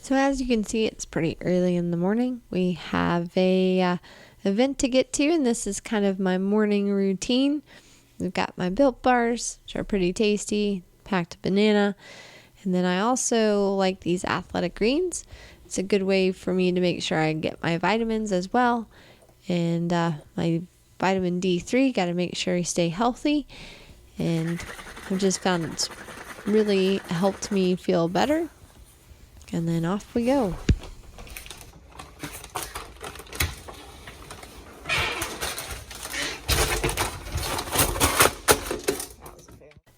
So as you can see, it's pretty early in the morning. We have a event to get to, and this is kind of my morning routine. We've got my Built Bars, which are pretty tasty, packed a banana, and then I also like these athletic greens. It's a good way for me to make sure I get my vitamins as well, and my vitamin D3, got to make sure I stay healthy, and I've just found it's really helped me feel better. And then off we go.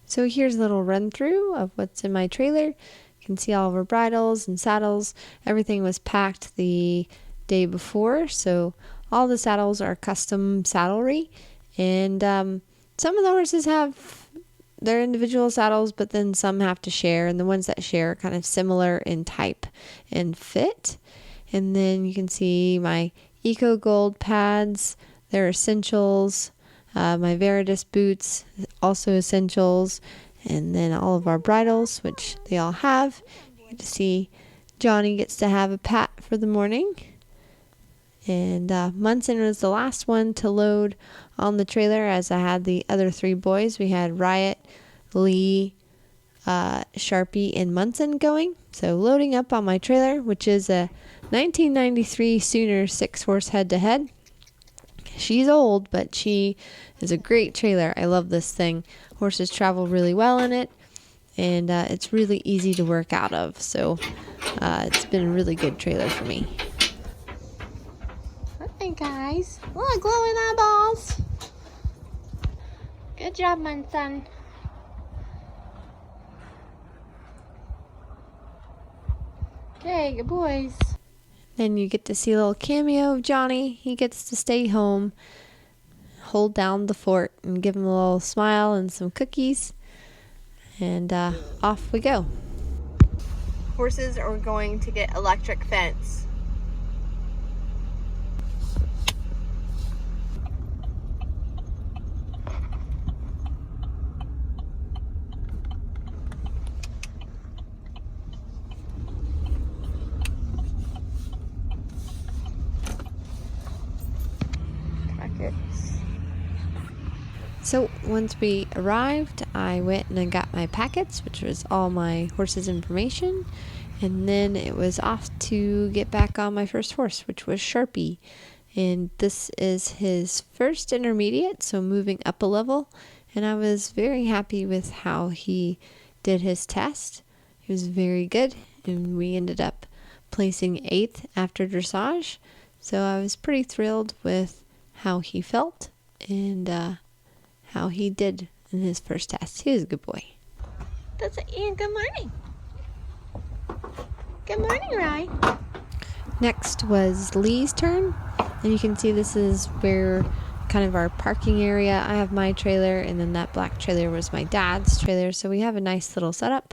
So here's a little run through of what's in my trailer. You can see all of our bridles and saddles. Everything was packed the day before, so all the saddles are custom saddlery, and some of the horses have their individual saddles, but then some have to share, and the ones that share are kind of similar in type and fit. And then you can see my Eco Gold pads, they're essentials. My Veridis boots, also essentials. And then all of our bridles, which they all have. You get to see Johnny gets to have a pat for the morning. And Munson was the last one to load on the trailer, as I had the other three boys. We had Riot, Lee, Sharpie, and Munson going. So loading up on my trailer, which is a 1993 Sooner 6-horse head-to-head. She's old, but she is a great trailer. I love this thing. Horses travel really well in it, and it's really easy to work out of. So it's been a really good trailer for me. Hey guys, look, glowing eyeballs. Good job, Munson. Okay, good boys. Then you get to see a little cameo of Johnny. He gets to stay home, hold down the fort, and give him a little smile and some cookies. And off we go. Horses are going to get electric fence. So once we arrived, I went and I got my packets, which was all my horse's information, and then it was off to get back on my first horse, which was Sharpie. And this is his first intermediate, so moving up a level, and I was very happy with how he did his test. He was very good, and we ended up placing 8th after dressage, so I was pretty thrilled with how he felt and how he did in his first test. He was a good boy. That's Ian. Good morning. Good morning, Rye. Next was Lee's turn, and you can see this is where kind of our parking area. I have my trailer, and then that black trailer was my dad's trailer, so we have a nice little setup.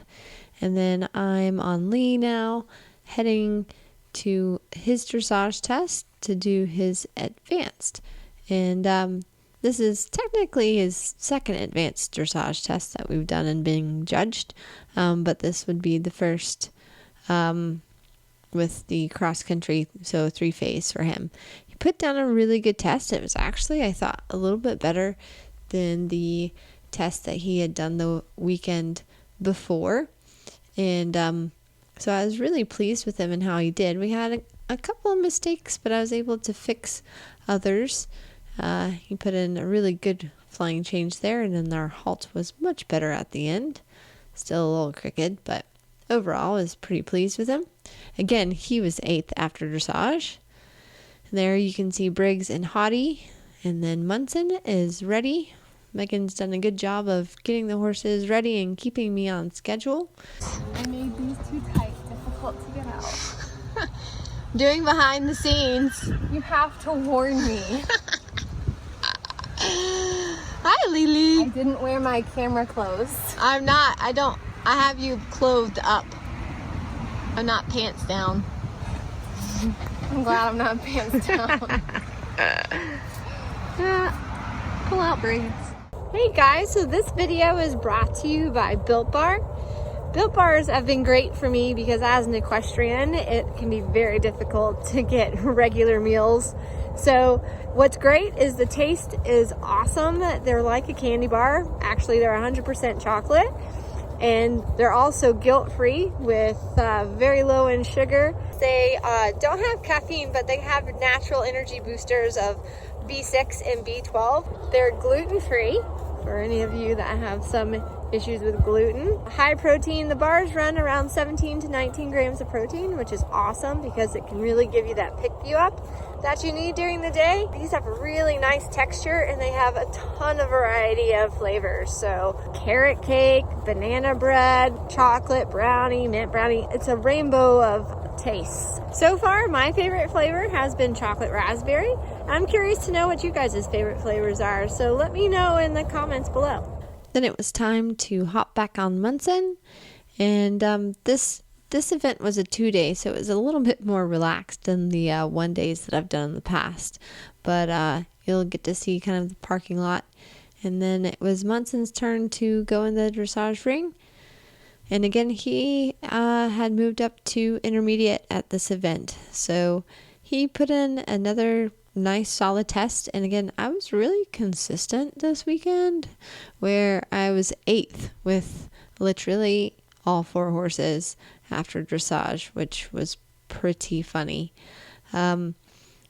And then I'm on Lee now, heading to his dressage test to do his advanced. And this is technically his second advanced dressage test that we've done and being judged, but this would be the first with the cross country, so 3-phase for him. He put down a really good test. It was actually, I thought, a little bit better than the test that he had done the weekend before, and so I was really pleased with him and how he did. We had a couple of mistakes, but I was able to fix others. He put in a really good flying change there, and then our halt was much better at the end. Still a little crooked, but overall I was pretty pleased with him. Again, he was 8th after dressage. And there you can see Briggs and Haughty, and then Munson is ready. Megan's done a good job of getting the horses ready and keeping me on schedule. I made these too tight, difficult to get out. Doing behind the scenes. You have to warn me. Hi, Lily. I didn't wear my camera clothes. I'm not. I have you clothed up. I'm not pants down. I'm glad I'm not pants down. Pull out braids. Hey guys, so this video is brought to you by Built Bar. Built bars have been great for me because as an equestrian, it can be very difficult to get regular meals. So what's great is the taste is awesome. They're like a candy bar. Actually, they're 100% chocolate. And they're also guilt-free with very low in sugar. They don't have caffeine, but they have natural energy boosters of B6 and B12. They're gluten-free for any of you that have some issues with gluten. High protein, the bars run around 17 to 19 grams of protein, which is awesome because it can really give you that pick-you-up that you need during the day. These have a really nice texture and they have a ton of variety of flavors. So carrot cake, banana bread, chocolate brownie, mint brownie. It's a rainbow of tastes. So far, my favorite flavor has been chocolate raspberry. I'm curious to know what you guys' favorite flavors are, so let me know in the comments below. Then it was time to hop back on Munson, and this event was a 2-day, so it was a little bit more relaxed than the 1 days that I've done in the past. But you'll get to see kind of the parking lot. And then it was Munson's turn to go in the dressage ring. And again, he had moved up to intermediate at this event. So he put in another nice solid test. And again, I was really consistent this weekend where I was 8th with literally all 4 horses after dressage, which was pretty funny.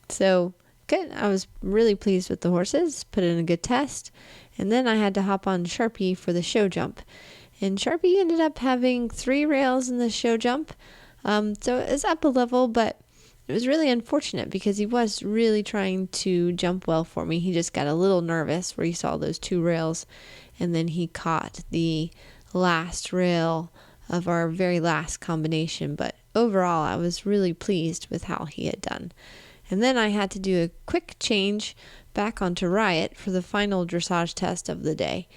So good. I was really pleased with the horses, put in a good test. And then I had to hop on Sharpie for the show jump. And Sharpie ended up having 3 rails in the show jump. So it was up a level, but it was really unfortunate because he was really trying to jump well for me. He just got a little nervous where he saw those 2 rails. And then he caught the last rail of our very last combination. But overall, I was really pleased with how he had done. And then I had to do a quick change back onto Riot for the final dressage test of the day.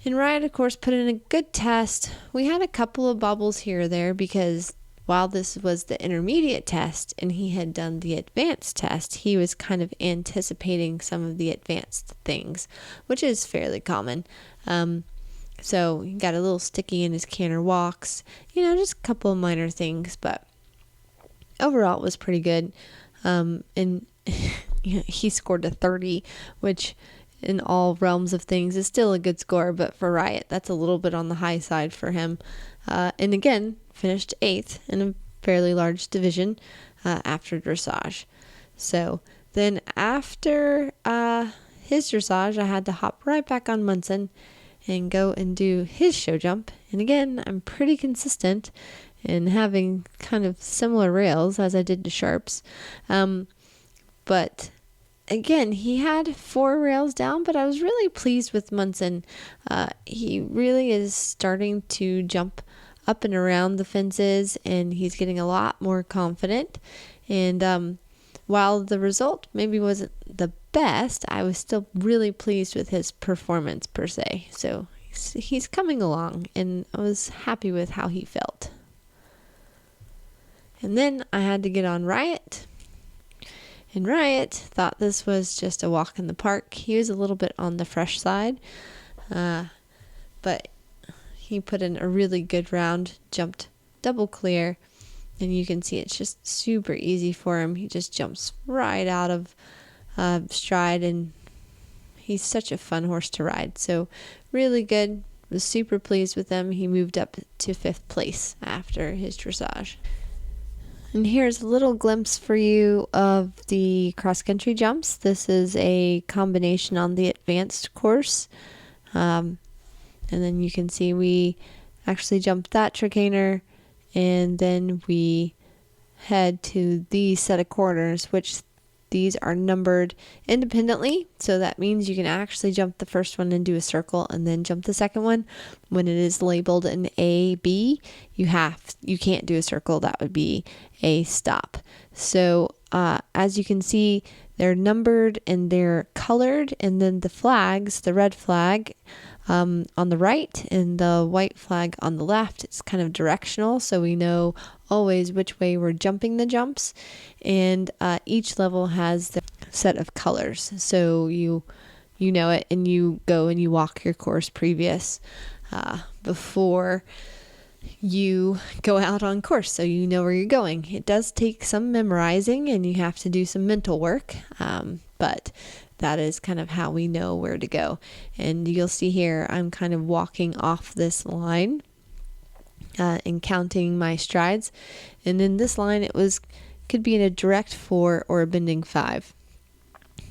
And Riot, of course, put in a good test. We had a couple of bobbles here or there because while this was the intermediate test and he had done the advanced test, he was kind of anticipating some of the advanced things, which is fairly common. So he got a little sticky in his canter walks, just a couple of minor things, but overall it was pretty good. And he scored a 30, which in all realms of things is still a good score, but for Riot, that's a little bit on the high side for him. And again, finished 8th in a fairly large division after dressage. So then after his dressage, I had to hop right back on Munson and go and do his show jump. And again, I'm pretty consistent in having kind of similar rails as I did to Sharps. But again, he had 4 rails down, but I was really pleased with Munson. He really is starting to jump up and around the fences, and he's getting a lot more confident. And while the result maybe wasn't the best, I was still really pleased with his performance per se. So he's coming along, and I was happy with how he felt. And then I had to get on Riot. And Riot thought this was just a walk in the park. He was a little bit on the fresh side, but he put in a really good round, jumped double clear, and you can see it's just super easy for him. He just jumps right out of stride, and he's such a fun horse to ride. So really good. Was super pleased with him. He moved up to 5th place after his dressage. And here's a little glimpse for you of the cross-country jumps. This is a combination on the advanced course. And then you can see we actually jumped that trickaner, and then we head to these set of corners, which these are numbered independently. So that means you can actually jump the first one and do a circle and then jump the second one. When it is labeled an A, B, you can't do a circle. That would be a stop. So as you can see, they're numbered and they're colored, and then the flags, the red flag on the right and the white flag on the left, it's kind of directional, so we know always which way we're jumping the jumps. And each level has the set of colors, so you know it, and you go and you walk your course previous before you go out on course so you know where you're going. It does take some memorizing and you have to do some mental work, but that is kind of how we know where to go. And you'll see here I'm kind of walking off this line and counting my strides. And in this line it could be in a direct 4 or a bending 5.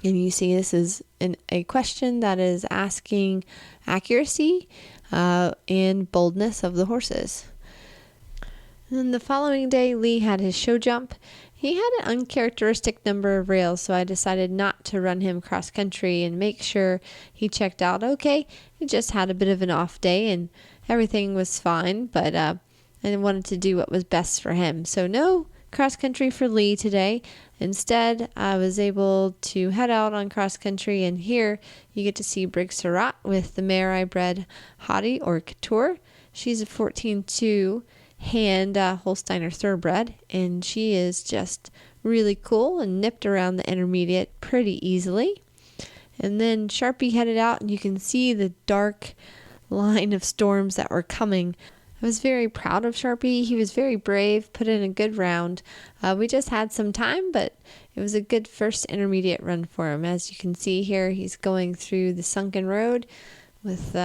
And you see this is a question that is asking accuracy and boldness of the horses. And the following day, Lee had his show jump. He had an uncharacteristic number of rails, so I decided not to run him cross country and make sure he checked out okay. He just had a bit of an off day and everything was fine, but I wanted to do what was best for him. So no cross country for Lee today. Instead, I was able to head out on cross country, and here you get to see Brig Surratt with the mare I bred, Hottie or Couture. She's a 14-2 hand Holsteiner thoroughbred, and she is just really cool and nipped around the intermediate pretty easily. And then Sharpie headed out, and you can see the dark line of storms that were coming. I was very proud of Sharpie. He was very brave, put in a good round. We just had some time, but it was a good first intermediate run for him. As you can see here, he's going through the sunken road with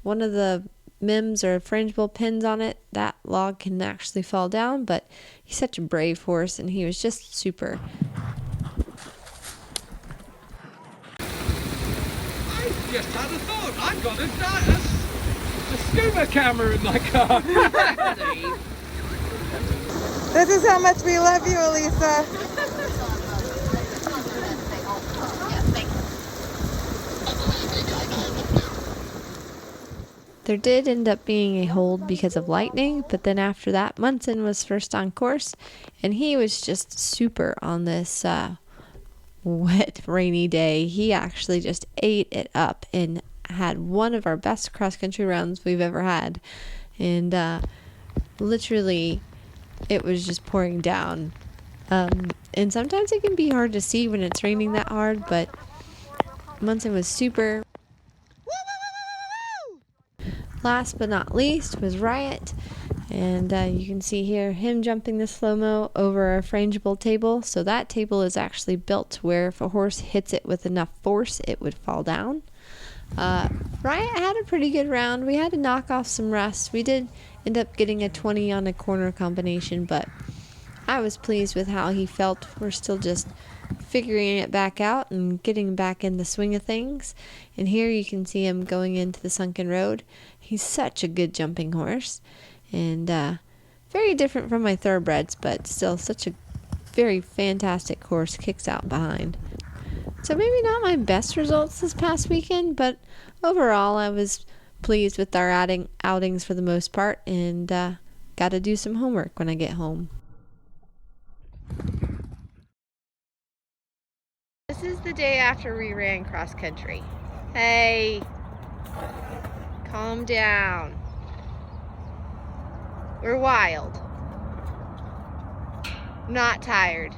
one of the mims or frangible pins on it. That log can actually fall down, but he's such a brave horse, and he was just super. I just had a thought. I've got a scuba camera in my car. This is how much we love you, Elisa. There did end up being a hold because of lightning, but then after that, Munson was first on course, and he was just super on this wet, rainy day. He actually just ate it up and had one of our best cross-country rounds we've ever had. And literally, it was just pouring down. And sometimes it can be hard to see when it's raining that hard, but Munson was super. Last but not least was Riot, and you can see here him jumping the slow-mo over a frangible table. So that table is actually built to where if a horse hits it with enough force, it would fall down. Riot had a pretty good round. We had to knock off some rust. We did end up getting a 20 on a corner combination, but I was pleased with how he felt. We're still just figuring it back out and getting back in the swing of things. And here you can see him going into the sunken road. He's such a good jumping horse, and very different from my thoroughbreds, but still such a very fantastic horse. Kicks out behind. So maybe not my best results this past weekend, but overall I was pleased with our outings for the most part, and got to do some homework when I get home. This is the day after we ran cross country. Hey, calm down. We're wild. Not tired.